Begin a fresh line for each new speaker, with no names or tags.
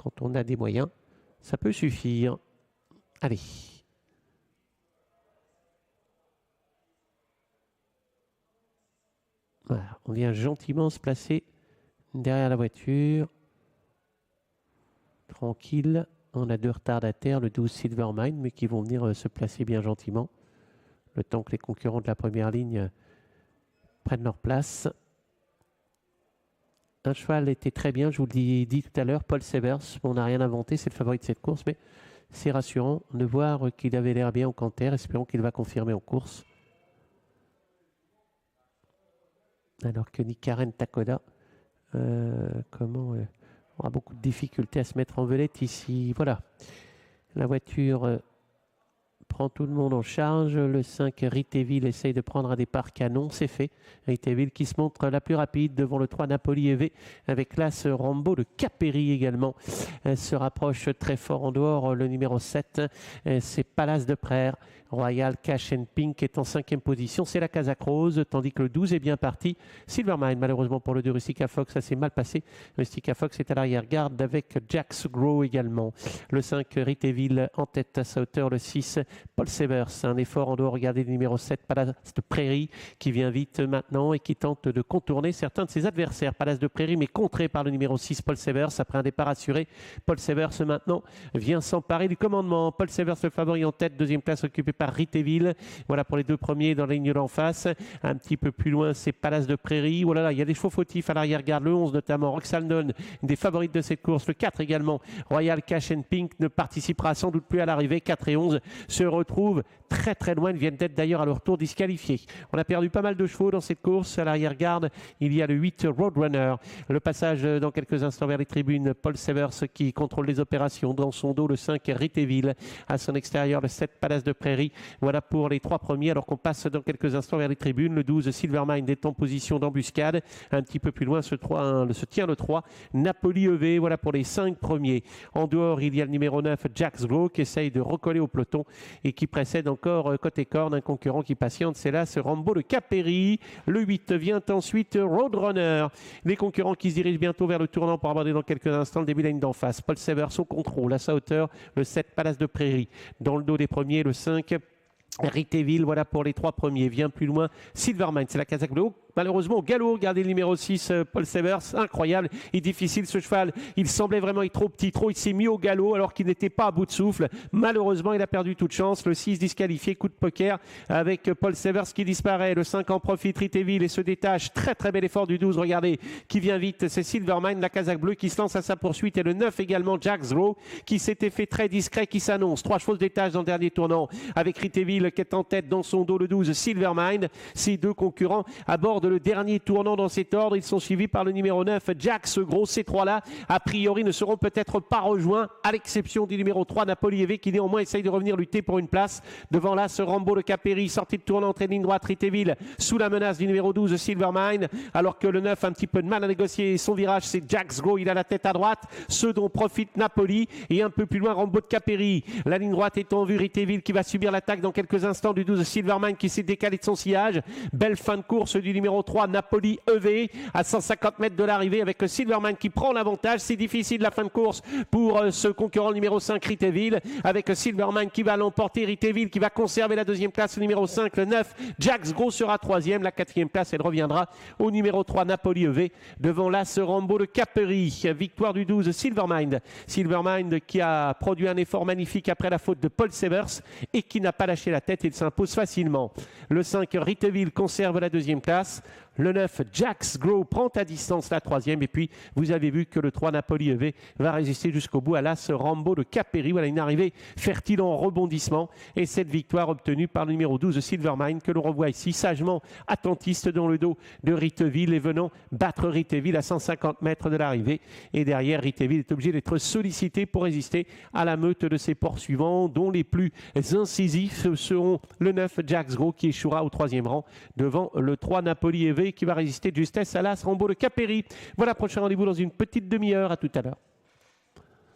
quand on a des moyens, ça peut suffire. Allez. Voilà, on vient gentiment se placer derrière la voiture. Tranquille. On a 2 retardataires, le 12 Silvermine, mais qui vont venir se placer bien gentiment. Le temps que les concurrents de la première ligne prennent leur place. Un cheval était très bien, je vous l'ai dit tout à l'heure, Paul Severs. On n'a rien inventé, c'est le favori de cette course, mais c'est rassurant de voir qu'il avait l'air bien au canter. Espérons qu'il va confirmer en course. Alors que Nikaren Takoda, aura beaucoup de difficultés à se mettre en vedette ici. Voilà, la voiture prend tout le monde en charge. Le 5, Riteville, essaye de prendre un départ canon. C'est fait. Riteville qui se montre la plus rapide devant le 3 Napoli EV avec l'As Rambo de Caperi également. Elle se rapproche très fort en dehors. Le numéro 7, c'est Palace de Praire. Royal Cash and Pink est en 5e position. C'est la Kazakh Rose, tandis que le 12 est bien parti. Silvermine, malheureusement pour le 2 Rustica Fox, ça s'est mal passé. Rustica Fox est à l'arrière-garde avec Jax Grow également. Le 5, Riteville en tête à sa hauteur. Le 6, Paul Severs. Un effort en dehors. Regardez le numéro 7, Palace de Prairie, qui vient vite maintenant et qui tente de contourner certains de ses adversaires. Palace de Prairie, mais contré par le numéro 6, Paul Severs. Après un départ assuré, Paul Severs maintenant vient s'emparer du commandement. Paul Severs, le favori en tête. 2e place occupée par Riteville. Voilà pour les 2 premiers dans la ligne d'en face. Un petit peu plus loin, c'est Palace de Prairie. Oh là là, il y a des chevaux fautifs à l'arrière-garde. Le 11 notamment, Roxaldon, une des favorites de cette course. Le 4 également, Royal Cash and Pink, ne participera sans doute plus à l'arrivée. 4 et 11 se retrouvent très très loin. Ils viennent d'être d'ailleurs à leur tour disqualifiés. On a perdu pas mal de chevaux dans cette course. À l'arrière-garde, il y a le 8 Roadrunner. Le passage dans quelques instants vers les tribunes. Paul Severs qui contrôle les opérations. Dans son dos, le 5 Riteville. À son extérieur, le 7 Palace de Prairie. Voilà pour les 3 premiers, alors qu'on passe dans quelques instants vers les tribunes. Le 12 Silvermine est en position d'embuscade. Un petit peu plus loin se tient le 3 Napoli EV. Voilà pour les 5 premiers. En dehors, il y a le numéro 9 Jax Grow qui essaye de recoller au peloton et qui précède encore côté corne un concurrent qui patiente. C'est là ce Rambo de Caperi. Le 8 vient ensuite Roadrunner. Les concurrents qui se dirigent bientôt vers le tournant pour aborder dans quelques instants le début de la ligne d'en face. Paul Severs au contrôle à sa hauteur. Le 7 Palace de Prairie. Dans le dos des premiers, le 5 Riteville, voilà pour les 3 premiers. Vient plus loin Silvermine, c'est la Kazakh Blue. Malheureusement au galop, regardez le numéro 6 Paul Severs, incroyable et difficile ce cheval. Il semblait vraiment être trop petit, il s'est mis au galop alors qu'il n'était pas à bout de souffle. Malheureusement il a perdu toute chance. Le 6 disqualifié, coup de poker avec Paul Severs qui disparaît. Le 5 en profite Riteville et se détache. Très très bel effort du 12, regardez, qui vient vite. C'est Silvermine, la Kazakh Bleu qui se lance à sa poursuite, et le 9 également Jax Grow qui s'était fait très discret, qui s'annonce. 3 chevaux se détachent dans le dernier tournant avec Riteville qui est en tête. Dans son dos le 12 Silvermine. Ces 2 concurrents abordent le dernier tournant dans cet ordre. Ils sont suivis par le numéro 9 Jax Grow. Ces 3-là a priori ne seront peut-être pas rejoints, à l'exception du numéro 3 Napoli EV qui néanmoins essaye de revenir lutter pour une place devant là ce Rambo de Caperi. Sortie de tournant, entrée de ligne droite, Riteville sous la menace du numéro 12 Silvermine, alors que le 9 a un petit peu de mal à négocier son virage. C'est Jax Grow, il a la tête à droite, ce dont profite Napoli, et un peu plus loin Rambo de Caperi. La ligne droite est en vue, Riteville qui va subir l'attaque dans quelques instants du 12 Silvermine qui s'est décalé de son sillage. Belle fin de course du numéro 3 Napoli EV à 150 mètres de l'arrivée avec Silvermine qui prend l'avantage. C'est difficile la fin de course pour ce concurrent numéro 5 Riteville, avec Silvermine qui va l'emporter. Riteville qui va conserver la 2e place. Le numéro 5, le 9 Jax Grow sera 3e. La 4e place elle reviendra au numéro 3 Napoli EV devant là ce Rambo de Caperi. Victoire du 12 Silvermine qui a produit un effort magnifique après la faute de Paul Severs et qui n'a pas lâché la tête. Il s'impose facilement. Le 5 Riteville conserve la 2e place. Le 9, Jax Grow, prend à distance la 3e. Et puis, vous avez vu que le 3 Napoli EV va résister jusqu'au bout à l'As Rambo de Caperi. Voilà une arrivée fertile en rebondissement. Et cette victoire obtenue par le numéro 12 Silvermine, que l'on revoit ici, sagement attentiste dans le dos de Riteville et venant battre Riteville à 150 mètres de l'arrivée. Et derrière, Riteville est obligé d'être sollicité pour résister à la meute de ses poursuivants, dont les plus incisifs seront le 9 Jax Grow qui échouera au 3e rang devant le 3 Napoli EV qui va résister de justesse à l'As Rambo de Caperi. Voilà, prochain rendez-vous dans une petite demi-heure. À tout à l'heure.